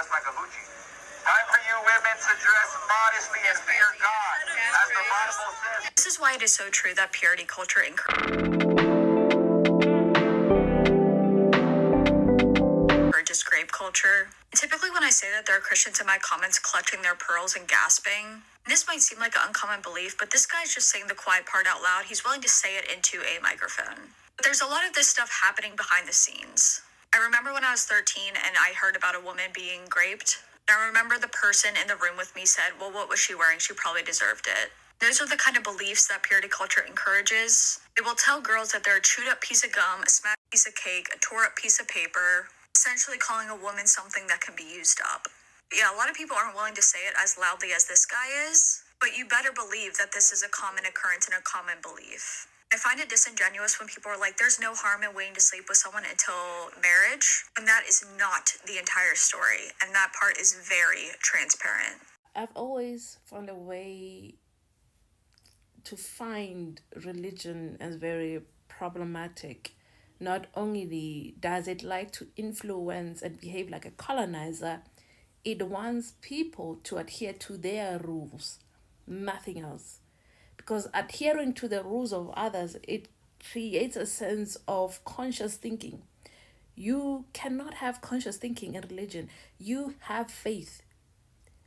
dress like a hoochie. Time for you women to dress modestly and fear God, as the Bible says. This is why it is so true that purity culture encourages grape culture. Typically, when I say that, there are Christians in my comments clutching their pearls and gasping. This might seem like an uncommon belief, but this guy's just saying the quiet part out loud. He's willing to say it into a microphone. But there's a lot of this stuff happening behind the scenes. I remember when I was 13 and I heard about a woman being raped. I remember the person in the room with me said, well, what was she wearing? She probably deserved it. Those are the kind of beliefs that purity culture encourages. They will tell girls that they're a chewed up piece of gum, a smashed piece of cake, a tore up piece of paper, essentially calling a woman something that can be used up. Yeah, a lot of people aren't willing to say it as loudly as this guy is, but you better believe that this is a common occurrence and a common belief. I find it disingenuous when people are like, there's no harm in waiting to sleep with someone until marriage, and that is not the entire story, and that part is very transparent. I've always found a way to find religion as very problematic. Not only does it like to influence and behave like a colonizer, it wants people to adhere to their rules, nothing else. Because adhering to the rules of others, it creates a sense of conscious thinking. You cannot have conscious thinking in religion. You have faith.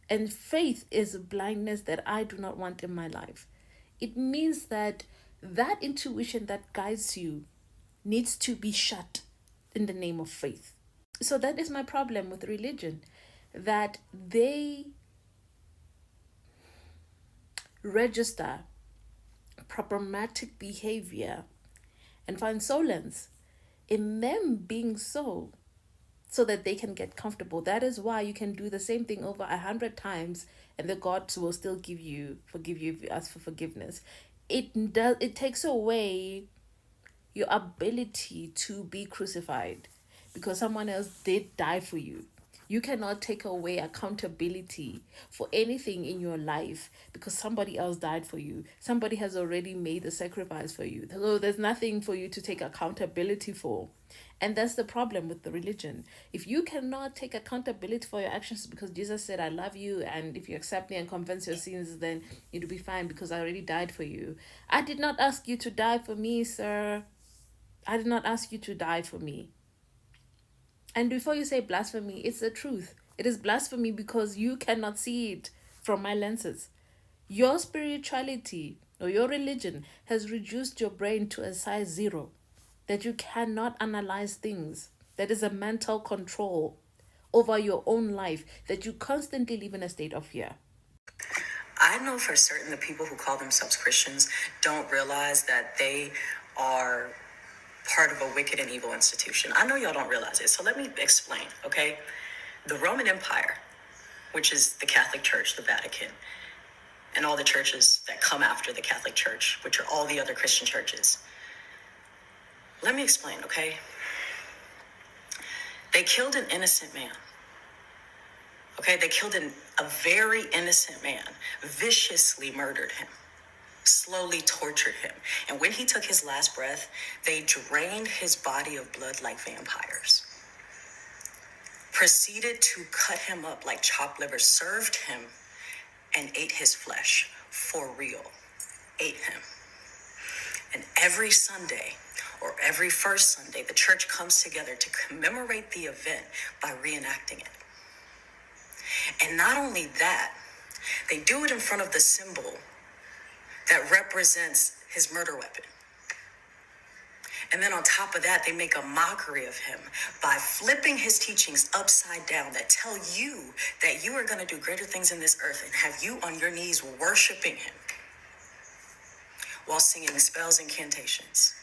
And faith is a blindness that I do not want in my life. It means that intuition that guides you needs to be shut in the name of faith. So that is my problem with religion, that they register problematic behavior and find solace in them being so that they can get comfortable. That is why you can do the same thing over 100 times and the gods will still forgive you if you ask for forgiveness. It takes away your ability to be crucified because someone else did die for you. You cannot take away accountability for anything in your life because somebody else died for you. Somebody has already made the sacrifice for you. So there's nothing for you to take accountability for. And that's the problem with the religion. If you cannot take accountability for your actions because Jesus said, I love you, and if you accept me and confess your sins, then it'll be fine because I already died for you. I did not ask you to die for me, sir. I did not ask you to die for me. And before you say blasphemy, it's the truth. It is blasphemy because you cannot see it from my lenses. Your spirituality or your religion has reduced your brain to a size 0, that you cannot analyze things. That is a mental control over your own life, that you constantly live in a state of fear. I know for certain the people who call themselves Christians don't realize that they are part of a wicked and evil institution. I know y'all don't realize it, so let me explain, okay? The Roman Empire, which is the Catholic Church, the Vatican, and all the churches that come after the Catholic Church, which are all the other Christian churches. Let me explain, okay? They killed an innocent man. Okay, they killed a very innocent man, viciously murdered him, slowly tortured him. And when he took his last breath, they drained his body of blood like vampires. Proceeded to cut him up like chopped liver, served him, and ate his flesh for real. Ate him. And every Sunday, or every first Sunday, the church comes together to commemorate the event by reenacting it. And not only that, they do it in front of the symbol that represents his murder weapon. And then on top of that, they make a mockery of him by flipping his teachings upside down that tell you that you are going to do greater things in this earth and have you on your knees worshiping him while singing spells and incantations.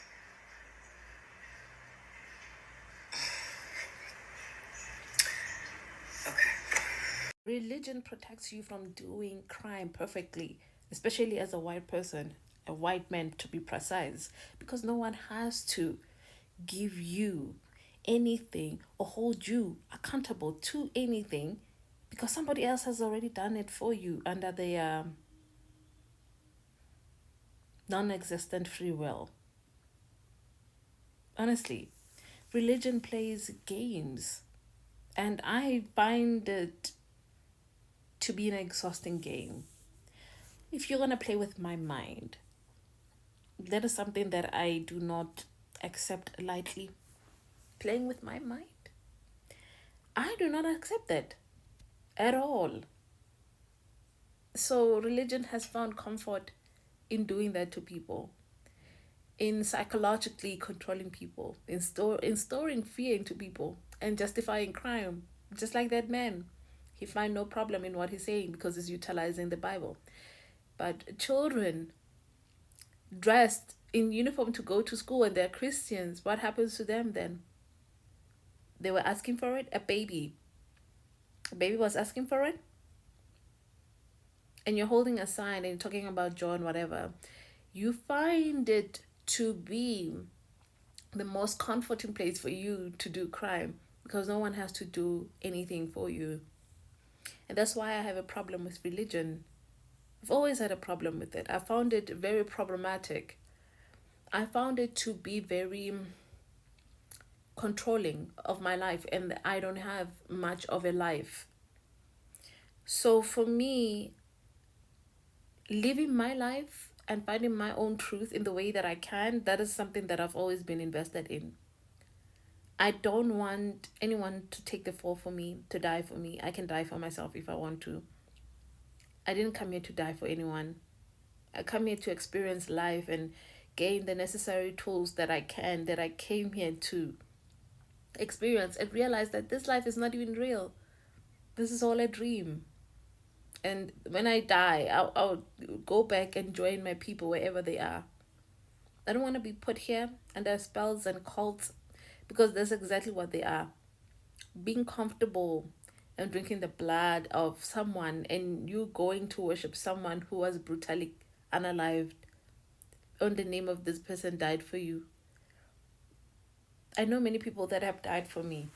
Okay. Religion protects you from doing crime perfectly, especially as a white person, a white man to be precise, because no one has to give you anything or hold you accountable to anything because somebody else has already done it for you under the non-existent free will. Honestly, religion plays games And I find it to be an exhausting game. If you're going to play with my mind, that is something that I do not accept lightly. Playing with my mind, I do not accept that at all. So religion has found comfort in doing that to people, in psychologically controlling people, in storing fear into people and justifying crime. Just like that man, he find no problem in what he's saying because he's utilizing the Bible. But children dressed in uniform to go to school and they're Christians, what happens to them then? They were asking for it. A baby was asking for it, and you're holding a sign and you're talking about John, whatever. You find it to be the most comforting place for you to do crime because no one has to do anything for you. And that's why I have a problem with religion. I've always had a problem with it. I found it very problematic. I found it to be very controlling of my life, and I don't have much of a life. So for me, living my life and finding my own truth in the way that I can, that is something that I've always been invested in. I don't want anyone to take the fall for me, to die for me. I can die for myself if I want to. I didn't come here to die for anyone. I come here to experience life and gain the necessary tools that I came here to experience and realize that this life is not even real. This is all a dream. And when I die, I'll go back and join my people wherever they are. I don't want to be put here under spells and cults because that's exactly what they are. Being comfortable and drinking the blood of someone and you going to worship someone who was brutally unalived on the name of this person died for you. I know many people that have died for me.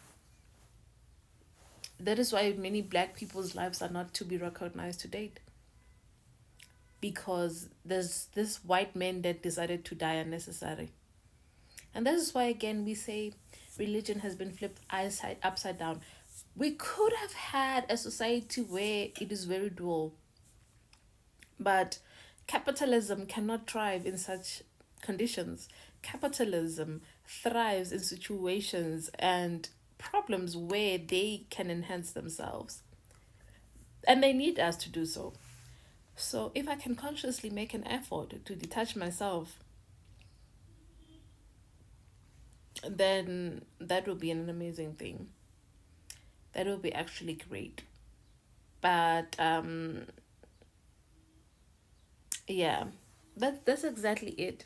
That is why many black people's lives are not to be recognized to date. Because there's this white man that decided to die unnecessary. And this is why, again, we say religion has been flipped upside down. We could have had a society where it is very dual. But capitalism cannot thrive in such conditions. Capitalism thrives in situations and problems where they can enhance themselves. And they need us to do so. So if I can consciously make an effort to detach myself, then that will be an amazing thing. That will be actually great. But yeah, that's exactly it.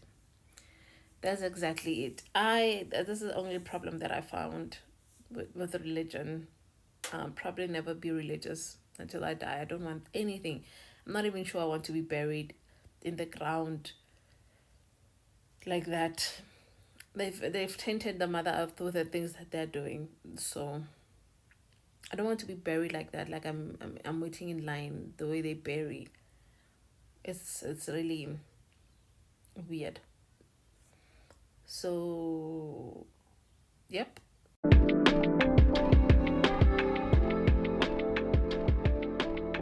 That's exactly it. This is the only problem that I found with religion. Probably never be religious until I die. I don't want anything. I'm not even sure I want to be buried in the ground like that. They've tainted the Mother Earth with the things that they're doing. So I don't want to be buried like that. Like I'm waiting in line the way they bury. It's really weird. So, yep.